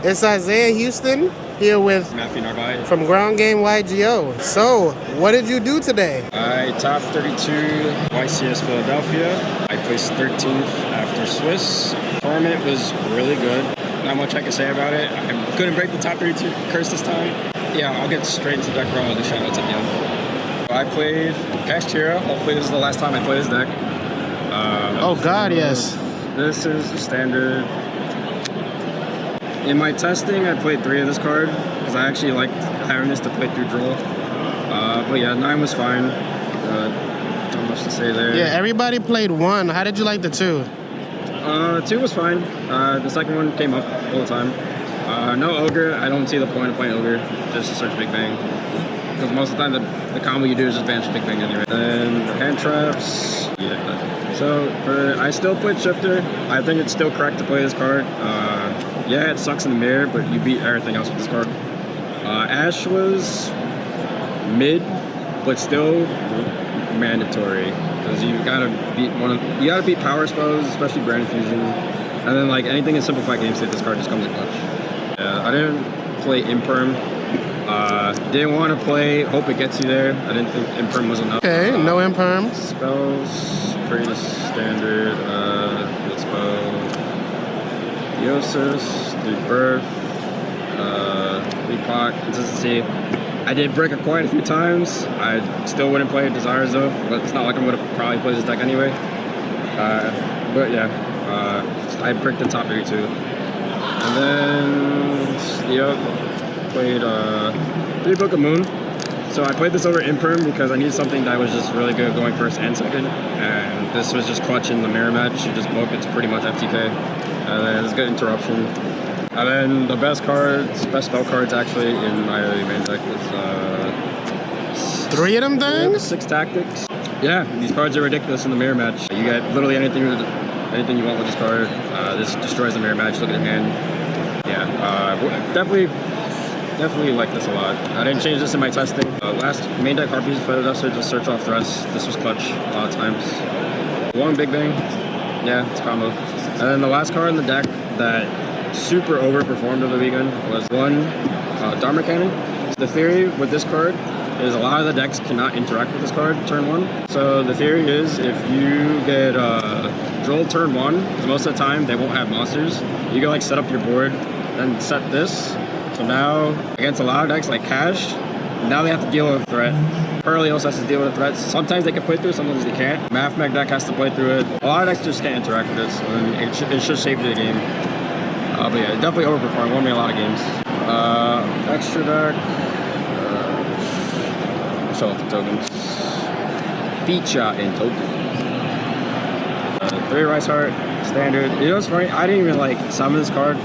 It's Isaiah Houston here with Matthew Narvaez from Ground Game YuGiOh. So, what did you do today? I top 32 YCS Philadelphia. I placed 13th after Swiss. Tournament was really good. Not much I can say about it. I couldn't break the top 32 curse this time. Yeah, I'll get straight into deck roll with the shoutouts at the end. I played Kashtira. Hopefully this is the last time I play this deck. Oh God, yes. This is the standard. In my testing, I played 3 of this card because I actually liked having this to play through draw. But yeah, 9 was fine. Not much to say there. Yeah, everybody played 1. How did you like the 2? 2 was fine. The second one came up all the time. No Ogre. I don't see the point of playing Ogre. Just to search Big Bang. Because most of the time the combo you do is just banish Big Bang anyway. Then hand traps. Yeah. So I still played Shifter. I think it's still correct to play this card. Yeah, it sucks in the mirror, but you beat everything else with this card. Ash was mid, but still mandatory because you gotta beat power spells, especially Brand Fusion, and then like anything in simplified game state, this card just comes in clutch. Yeah, I didn't play Imperm. Didn't want to play Hope It Gets You there. I didn't think Imperm was enough. Okay, no Imperm. Spells, pretty standard. Field spell. Yosis, 3 Birth, 3 Pock, consistency. I did break it quite a few times. I still wouldn't play Desires though, but it's not like I'm going to probably play this deck anyway. But yeah, I bricked the top 32. And then, played 3 Book of Moon. So I played this over Imperm because I needed something that was just really good going first and second. And this was just clutch in the mirror match. You just book, it's pretty much FTK. And then it's good interruption. And then the best spell cards actually in my main deck is 3 of them things? 6 tactics. Yeah, these cards are ridiculous in the mirror match. You get literally anything you want with this card. This destroys the mirror match. Look at your hand. Yeah, definitely like this a lot. I didn't change this in my testing. Last main deck Harpies Photoduster, just search off threats. This was clutch a lot of times. 1 Big Bang. Yeah, it's combo. And then the last card in the deck that super overperformed over the weekend was 1 Dharma Cannon. The theory with this card is a lot of the decks cannot interact with this card turn 1. So the theory is if you get Droll turn 1, because most of the time they won't have monsters, you can like set up your board, then set this. So now against a lot of decks like Cash, now they have to deal with a threat. Pearly also has to deal with a threat. Sometimes they can play through it, sometimes they can't. Mathmech deck has to play through it. A lot of decks just can't interact with this, and it should save the game. But yeah, it definitely overperformed. Won me a lot of games. Extra deck. Show off the tokens. Feature in tokens. 3 Rice Heart, standard. You know what's funny? I didn't even like summon this card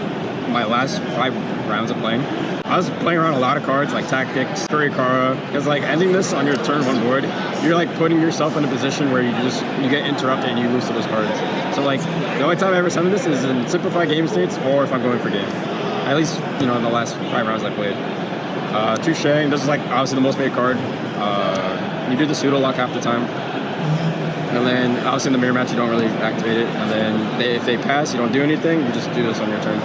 my last 5 rounds of playing. I was playing around a lot of cards like Tactics, Kurikara, because like ending this on your turn 1 board, you're like putting yourself in a position where you get interrupted and you lose to those cards. So like the only time I ever summon this is in simplified game states or if I'm going for game. At least, in the last 5 rounds I played. Touche, this is like obviously the most made card. You do the pseudo lock half the time. And then obviously in the mirror match you don't really activate it. And then if they pass, you don't do anything, you just do this on your turn.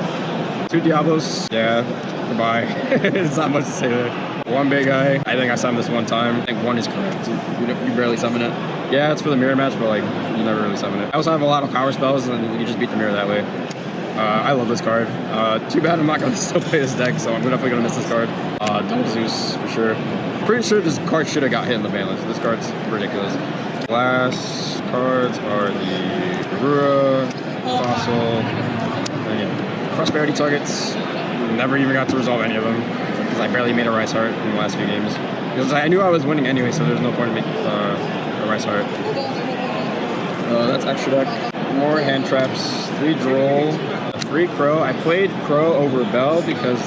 2 Diablos, yeah, goodbye. There's not much to say there. 1 Big Eye, I think I summoned this 1 time. I think 1 is correct. You barely summon it. Yeah, it's for the mirror match, but like, you never really summon it. I also have a lot of power spells, and you just beat the mirror that way. I love this card. Too bad I'm not going to still play this deck, so I'm definitely going to miss this card. Double Zeus, for sure. Pretty sure this card should have got hit in the ban list. This card's ridiculous. Last cards are the Garura, Fossil, and yeah. Prosperity targets, never even got to resolve any of them because I barely made a Rice Heart in the last few games. Because I knew I was winning anyway, so there's no point in making a Rice Heart. That's extra deck. More hand traps, 3 Droll, 3 Crow. I played Crow over Bell because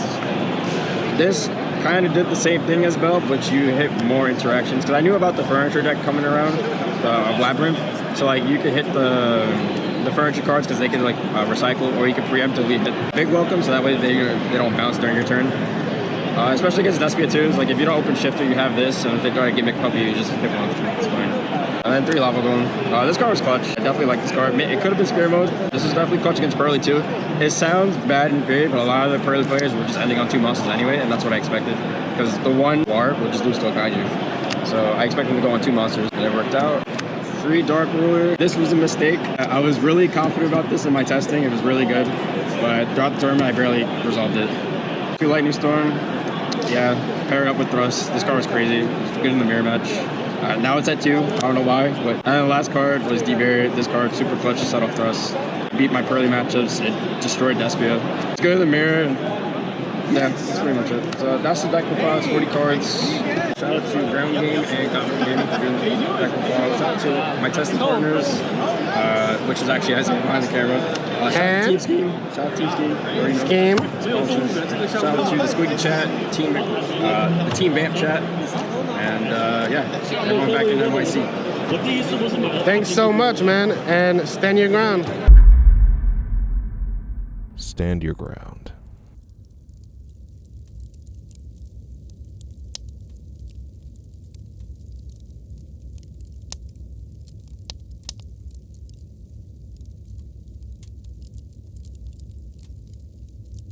this kind of did the same thing as Bell, but you hit more interactions. Because I knew about the furniture deck coming around of Labyrinth, so like you could hit the furniture cards because they can like recycle, or you can preemptively hit Big Welcome, so that way they don't bounce during your turn. Especially against Despia 2s, like if you don't open Shifter, you have this, and if they try to gimmick Puppy, you just hit 1. It's fine. And then 3 lava gun. This car was clutch. I definitely like this car. It could have been spear mode. This was definitely clutch against Pearly too. It sounds bad in theory, but a lot of the Pearly players were just ending on 2 monsters anyway, and that's what I expected. Because the one war would just lose to a Kaiju. So I expected him to go on 2 monsters, and it worked out. 3 Dark Ruler. This was a mistake. I was really confident about this in my testing. It was really good. But throughout the tournament, I barely resolved it. 2 Lightning Storm. Yeah, pair it up with Thrust. This car was crazy. It was good in the mirror match. Now it's at 2. I don't know why. But and the last card was D-Barrier. This card, super clutch to set off Thrust. Beat my Pearly matchups. It destroyed Despia. It's good in the mirror. Yeah, that's pretty much it. So that's the deck profiles, 40 cards. Shout out to Ground Game and Gotham Gaming for doing the deck profile. Shout out to my testing partners, which is actually Isaiah behind the camera. Shout out to Team Scheme. Shout out to Team Scheme. Scheme. Shout out to the Squeaky Chat, the Team Vamp Chat, and yeah, everyone back in NYC. Thanks so much, man, and stand your ground. Stand your ground.